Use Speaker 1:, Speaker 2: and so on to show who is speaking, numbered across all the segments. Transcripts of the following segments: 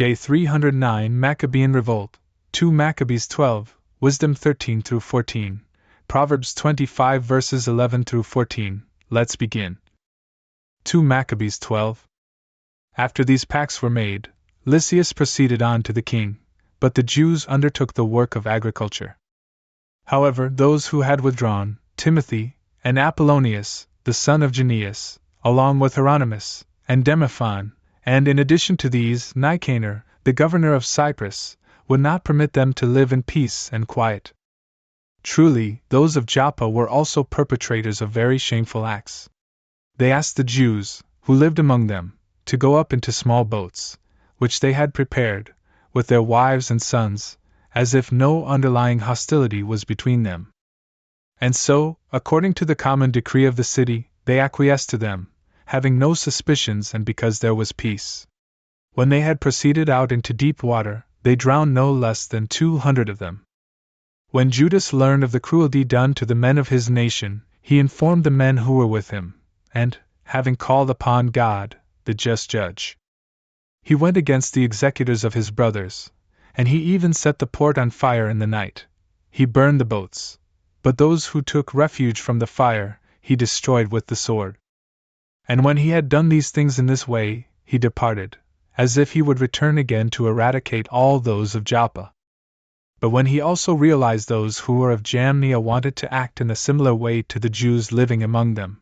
Speaker 1: Day 309 Maccabean Revolt, 2 Maccabees 12, Wisdom 13-14, Proverbs 25 verses 11-14. Let's begin. 2 Maccabees 12. After these pacts were made, Lysias proceeded on to the king, but the Jews undertook the work of agriculture. However, those who had withdrawn, Timothy, and Apollonius, the son of Gennaeus, along with Hieronymus, and Demophon, and in addition to these, Nicanor, the governor of Cyprus, would not permit them to live in peace and quiet. Truly, those of Joppa were also perpetrators of very shameful acts. They asked the Jews, who lived among them, to go up into small boats, which they had prepared, with their wives and sons, as if no underlying hostility was between them. And so, according to the common decree of the city, they acquiesced to them, having no suspicions and because there was peace. When they had proceeded out into deep water, they drowned no less than 200 of them. When Judas learned of the cruelty done to the men of his nation, he informed the men who were with him, and, having called upon God, the just judge, he went against the executors of his brothers, and he even set the port on fire in the night. He burned the boats, but those who took refuge from the fire, he destroyed with the sword. And when he had done these things in this way, he departed, as if he would return again to eradicate all those of Joppa. But when he also realized those who were of Jamnia wanted to act in a similar way to the Jews living among them,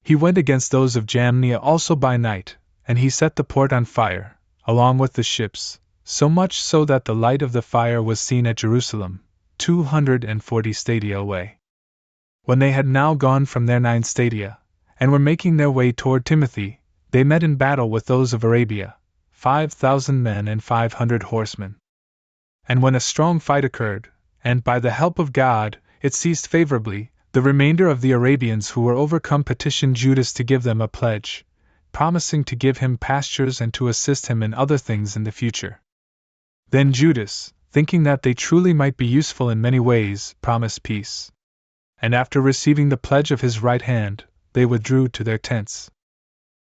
Speaker 1: he went against those of Jamnia also by night, and he set the port on fire, along with the ships, so much so that the light of the fire was seen at Jerusalem, 240 stadia away. When they had now gone from their 9 stadia, and were making their way toward Timothy, they met in battle with those of Arabia, 5,000 men and 500 horsemen. And when a strong fight occurred, and by the help of God, it ceased favorably, the remainder of the Arabians who were overcome petitioned Judas to give them a pledge, promising to give him pastures and to assist him in other things in the future. Then Judas, thinking that they truly might be useful in many ways, promised peace. And after receiving the pledge of his right hand, they withdrew to their tents.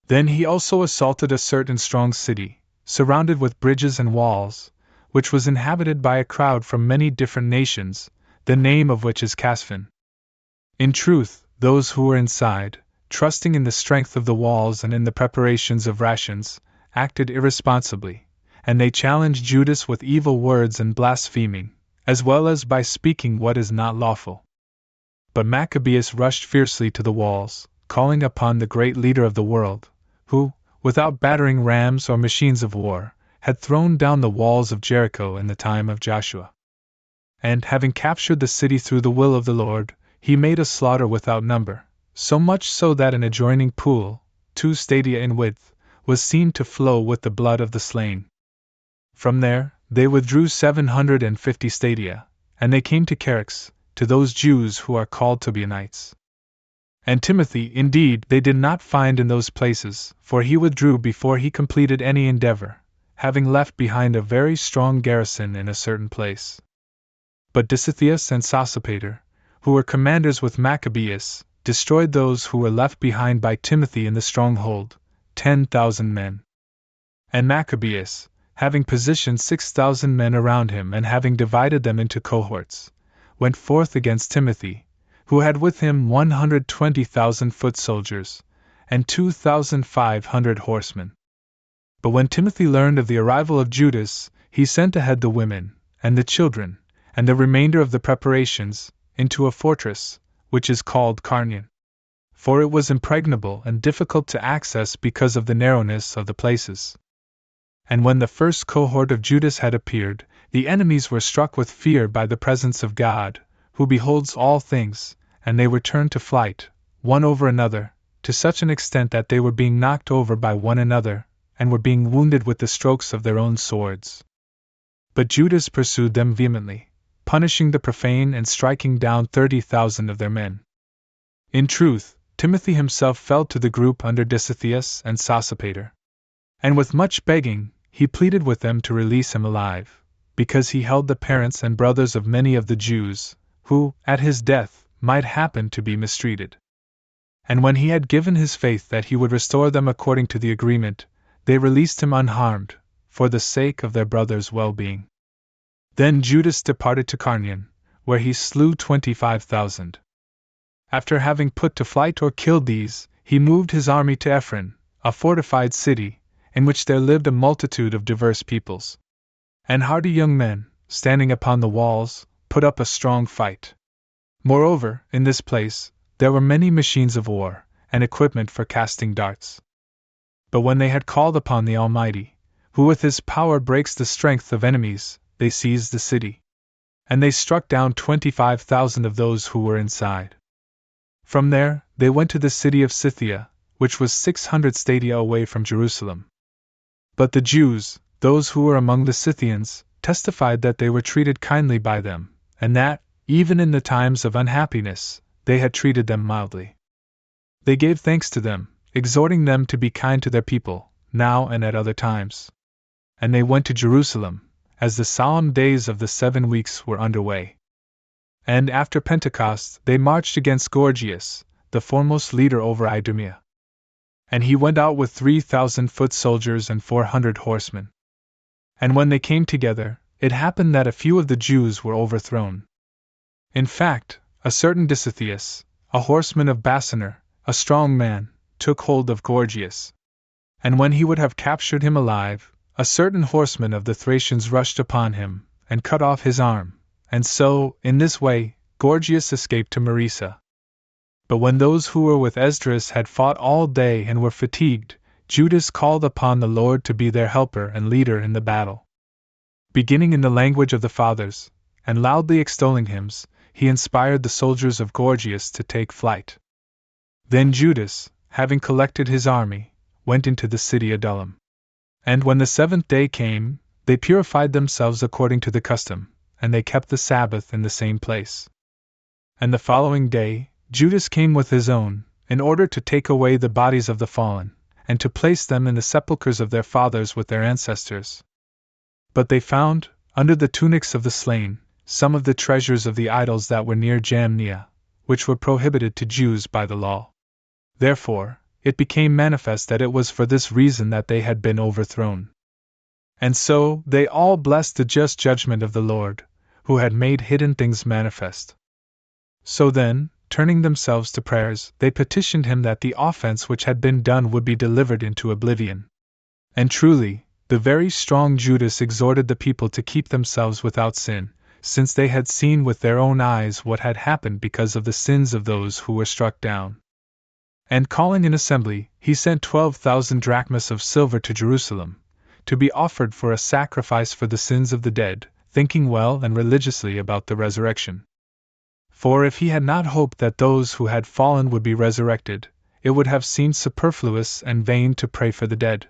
Speaker 1: Then he also assaulted a certain strong city, surrounded with bridges and walls, which was inhabited by a crowd from many different nations, the name of which is Casphon. In truth, those who were inside, trusting in the strength of the walls and in the preparations of rations, acted irresponsibly, and they challenged Judas with evil words and blaspheming, as well as by speaking what is not lawful. But Maccabeus rushed fiercely to the walls, calling upon the great leader of the world, who, without battering rams or machines of war, had thrown down the walls of Jericho in the time of Joshua. And, having captured the city through the will of the Lord, he made a slaughter without number, so much so that an adjoining pool, 2 stadia in width, was seen to flow with the blood of the slain. From there, they withdrew 750 stadia, and they came to Charax, to those Jews who are called Tobianites. And Timothy, indeed, they did not find in those places, for he withdrew before he completed any endeavor, having left behind a very strong garrison in a certain place. But Disitheus and Sosipater, who were commanders with Maccabeus, destroyed those who were left behind by Timothy in the stronghold, 10,000 men. And Maccabeus, having positioned 6,000 men around him and having divided them into cohorts, went forth against Timothy, who had with him 120,000 foot soldiers, and 2,500 horsemen. But when Timothy learned of the arrival of Judas, he sent ahead the women, and the children, and the remainder of the preparations, into a fortress, which is called Carnion. For it was impregnable and difficult to access because of the narrowness of the places. And when the first cohort of Judas had appeared, the enemies were struck with fear by the presence of God, who beholds all things, and they were turned to flight, one over another, to such an extent that they were being knocked over by one another, and were being wounded with the strokes of their own swords. But Judas pursued them vehemently, punishing the profane and striking down 30,000 of their men. In truth, Timothy himself fell to the group under Disitheus and Sosipater. And with much begging, he pleaded with them to release him alive, because he held the parents and brothers of many of the Jews, who, at his death, might happen to be mistreated. And when he had given his faith that he would restore them according to the agreement, they released him unharmed, for the sake of their brother's well-being. Then Judas departed to Carnion, where he slew 25,000. After having put to flight or killed these, he moved his army to Ephron, a fortified city, in which there lived a multitude of diverse peoples. And hardy young men, standing upon the walls, put up a strong fight. Moreover, in this place, there were many machines of war, and equipment for casting darts. But when they had called upon the Almighty, who with his power breaks the strength of enemies, they seized the city. And they struck down 25,000 of those who were inside. From there, they went to the city of Scythia, which was 600 stadia away from Jerusalem. But the Jews, those who were among the Scythians, testified that they were treated kindly by them, and that, even in the times of unhappiness, they had treated them mildly. They gave thanks to them, exhorting them to be kind to their people, now and at other times. And they went to Jerusalem, as the solemn days of the 7 weeks were under way. And after Pentecost they marched against Gorgias, the foremost leader over Idumea. And he went out with 3,000 foot soldiers and 400 horsemen. And when they came together, it happened that a few of the Jews were overthrown. In fact, a certain Disitheus, a horseman of Basanor, a strong man, took hold of Gorgias. And when he would have captured him alive, a certain horseman of the Thracians rushed upon him, and cut off his arm, and so, in this way, Gorgias escaped to Marisa. But when those who were with Esdras had fought all day and were fatigued, Judas called upon the Lord to be their helper and leader in the battle. Beginning in the language of the fathers, and loudly extolling hymns, he inspired the soldiers of Gorgias to take flight. Then Judas, having collected his army, went into the city Adullam. And when the 7th day came, they purified themselves according to the custom, and they kept the Sabbath in the same place. And the following day, Judas came with his own, in order to take away the bodies of the fallen, and to place them in the sepulchres of their fathers with their ancestors. But they found, under the tunics of the slain, some of the treasures of the idols that were near Jamnia, which were prohibited to Jews by the law. Therefore, it became manifest that it was for this reason that they had been overthrown. And so they all blessed the just judgment of the Lord, who had made hidden things manifest. So then, turning themselves to prayers, they petitioned him that the offense which had been done would be delivered into oblivion. And truly, the very strong Judas exhorted the people to keep themselves without sin, since they had seen with their own eyes what had happened because of the sins of those who were struck down. And calling an assembly, he sent 12,000 drachmas of silver to Jerusalem, to be offered for a sacrifice for the sins of the dead, thinking well and religiously about the resurrection. For if he had not hoped that those who had fallen would be resurrected, it would have seemed superfluous and vain to pray for the dead.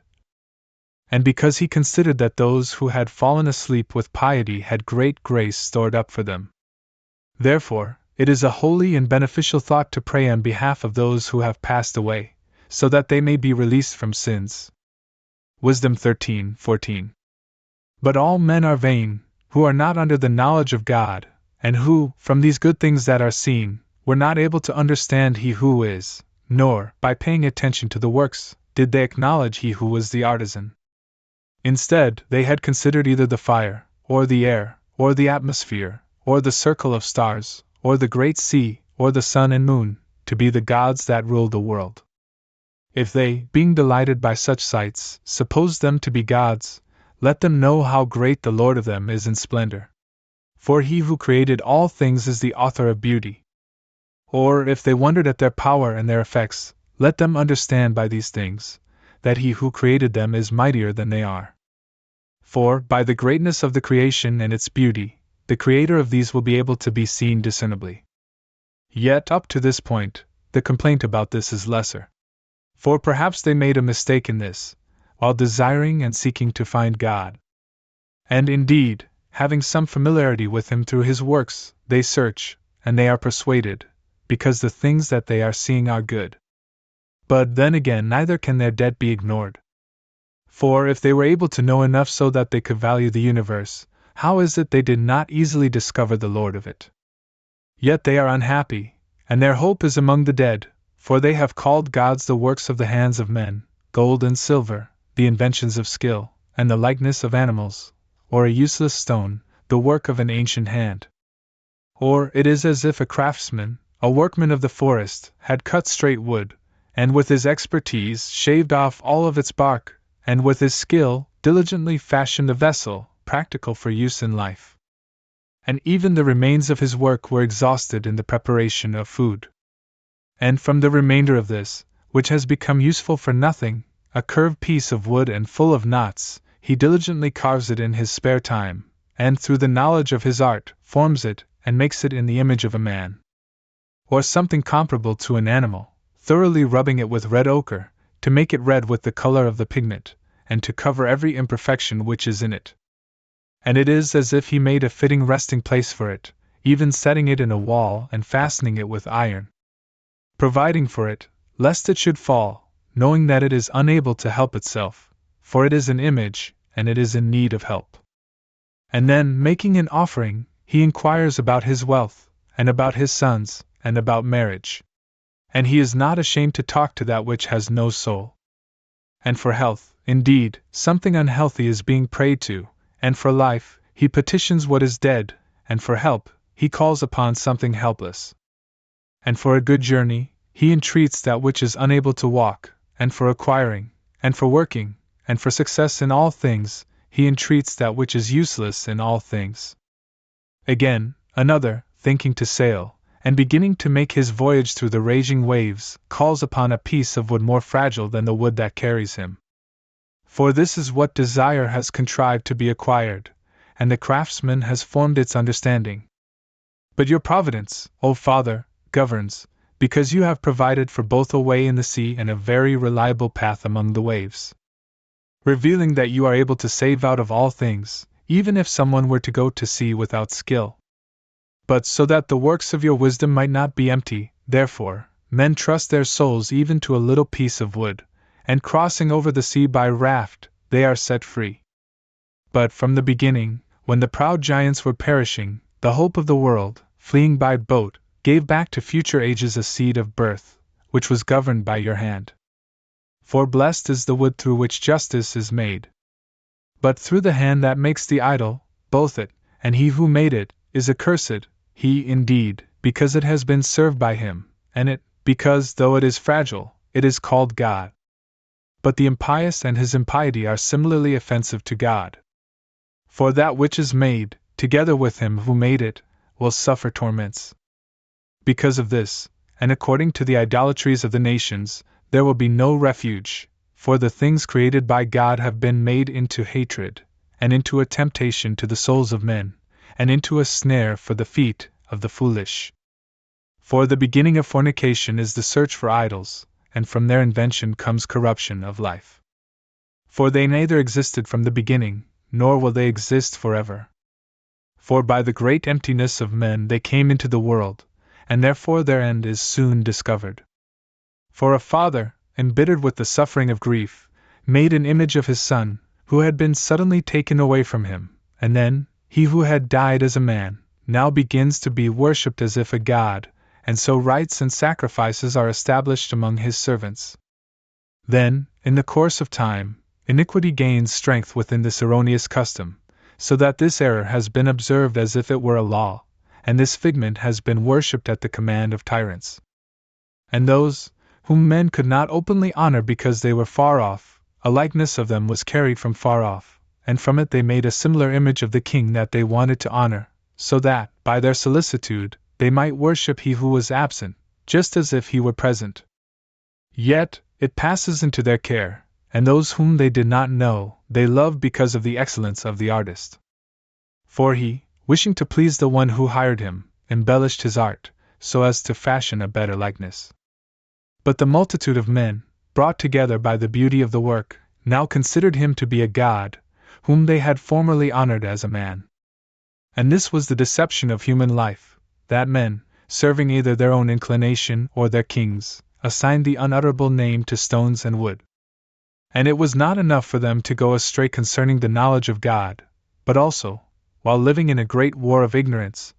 Speaker 1: And because he considered that those who had fallen asleep with piety had great grace stored up for them. Therefore, it is a holy and beneficial thought to pray on behalf of those who have passed away, so that they may be released from sins. Wisdom 13:14. But all men are vain, who are not under the knowledge of God, and who, from these good things that are seen, were not able to understand He who is, nor, by paying attention to the works, did they acknowledge He who was the artisan. Instead, they had considered either the fire, or the air, or the atmosphere, or the circle of stars, or the great sea, or the sun and moon, to be the gods that rule the world. If they, being delighted by such sights, suppose them to be gods, let them know how great the Lord of them is in splendor. For He who created all things is the author of beauty. Or if they wondered at their power and their effects, let them understand by these things, that He who created them is mightier than they are. For, by the greatness of the creation and its beauty, the Creator of these will be able to be seen discernibly. Yet up to this point, the complaint about this is lesser. For perhaps they made a mistake in this, while desiring and seeking to find God. And indeed, having some familiarity with Him through His works, they search, and they are persuaded, because the things that they are seeing are good. But then again, neither can their debt be ignored. For if they were able to know enough so that they could value the universe, how is it they did not easily discover the Lord of it? Yet they are unhappy, and their hope is among the dead, for they have called gods the works of the hands of men, gold and silver, the inventions of skill, and the likeness of animals, or a useless stone, the work of an ancient hand. Or it is as if a craftsman, a workman of the forest, had cut straight wood, and with his expertise shaved off all of its bark, and with his skill diligently fashioned a vessel practical for use in life. And even the remains of his work were exhausted in the preparation of food. And from the remainder of this, which has become useful for nothing, a curved piece of wood and full of knots, he diligently carves it in his spare time, and through the knowledge of his art, forms it, and makes it in the image of a man. Or something comparable to an animal, thoroughly rubbing it with red ochre, to make it red with the color of the pigment, and to cover every imperfection which is in it. And it is as if he made a fitting resting place for it, even setting it in a wall and fastening it with iron. Providing for it, lest it should fall, knowing that it is unable to help itself, for it is an image, and it is in need of help. And then, making an offering, he inquires about his wealth, and about his sons, and about marriage. And he is not ashamed to talk to that which has no soul. And for health, indeed, something unhealthy is being prayed to, and for life, he petitions what is dead, and for help, he calls upon something helpless. And for a good journey, he entreats that which is unable to walk, and for acquiring, and for working, and for success in all things, he entreats that which is useless in all things. Again, another, thinking to sail, and beginning to make his voyage through the raging waves, calls upon a piece of wood more fragile than the wood that carries him. For this is what desire has contrived to be acquired, and the craftsman has formed its understanding. But your providence, O Father, governs, because you have provided for both a way in the sea and a very reliable path among the waves, revealing that you are able to save out of all things, even if someone were to go to sea without skill. But so that the works of your wisdom might not be empty, therefore, men trust their souls even to a little piece of wood, and crossing over the sea by raft, they are set free. But from the beginning, when the proud giants were perishing, the hope of the world, fleeing by boat, gave back to future ages a seed of birth, which was governed by your hand. For blessed is the wood through which justice is made. But through the hand that makes the idol, both it, and he who made it, is accursed, he indeed, because it has been served by him, and it, because, though it is fragile, it is called God. But the impious and his impiety are similarly offensive to God. For that which is made, together with him who made it, will suffer torments. Because of this, and according to the idolatries of the nations, there will be no refuge, for the things created by God have been made into hatred, and into a temptation to the souls of men, and into a snare for the feet of the foolish. For the beginning of fornication is the search for idols, and from their invention comes corruption of life. For they neither existed from the beginning, nor will they exist forever. For by the great emptiness of men they came into the world, and therefore their end is soon discovered. For a father, embittered with the suffering of grief, made an image of his son, who had been suddenly taken away from him, and then, he who had died as a man, now begins to be worshipped as if a god, and so rites and sacrifices are established among his servants. Then, in the course of time, iniquity gains strength within this erroneous custom, so that this error has been observed as if it were a law, and this figment has been worshipped at the command of tyrants. And those, whom men could not openly honor because they were far off, a likeness of them was carried from far off, and from it they made a similar image of the king that they wanted to honor, so that, by their solicitude, they might worship he who was absent, just as if he were present. Yet, it passes into their care, and those whom they did not know, they loved because of the excellence of the artist. For he, wishing to please the one who hired him, embellished his art, so as to fashion a better likeness. But the multitude of men, brought together by the beauty of the work, now considered him to be a god, whom they had formerly honored as a man. And this was the deception of human life, that men, serving either their own inclination or their kings, assigned the unutterable name to stones and wood. And it was not enough for them to go astray concerning the knowledge of God, but also, while living in a great war of ignorance,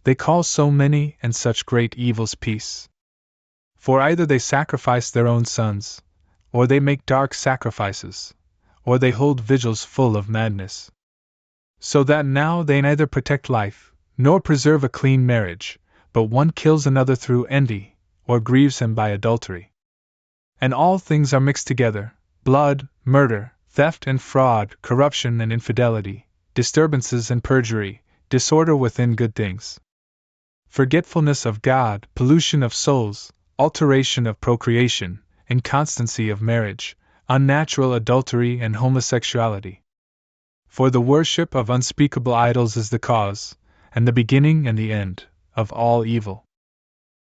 Speaker 1: they call so many and such great evils peace. For either they sacrifice their own sons, or they make dark sacrifices, or they hold vigils full of madness. So that now they neither protect life, nor preserve a clean marriage, but one kills another through envy, or grieves him by adultery. And all things are mixed together: blood, murder, theft and fraud, corruption and infidelity, disturbances and perjury, disorder within good things, forgetfulness of God, pollution of souls, alteration of procreation, inconstancy of marriage, unnatural adultery and homosexuality. For the worship of unspeakable idols is the cause, and the beginning and the end, of all evil.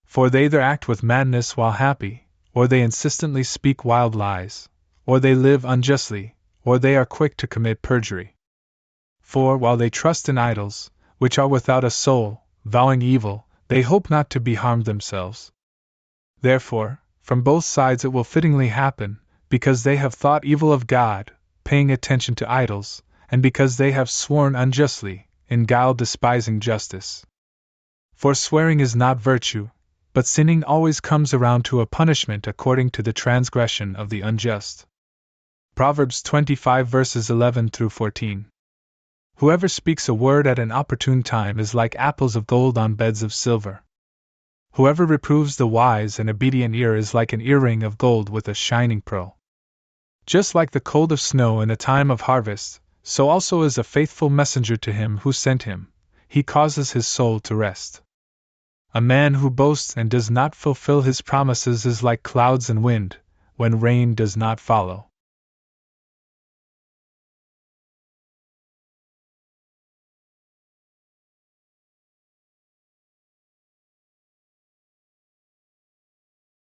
Speaker 1: For they either act with madness while happy, or they insistently speak wild lies, or they live unjustly, or they are quick to commit perjury. For while they trust in idols, which are without a soul, vowing evil, they hope not to be harmed themselves. Therefore, from both sides it will fittingly happen, because they have thought evil of God, paying attention to idols, and because they have sworn unjustly, in guile despising justice. For swearing is not virtue, but sinning always comes around to a punishment according to the transgression of the unjust. Proverbs 25 verses 11 through 14. Whoever speaks a word at an opportune time is like apples of gold on beds of silver. Whoever reproves the wise and obedient ear is like an earring of gold with a shining pearl. Just like the cold of snow in a time of harvest, so also is a faithful messenger to him who sent him. He causes his soul to rest. A man who boasts and does not fulfill his promises is like clouds and wind, when rain does not follow.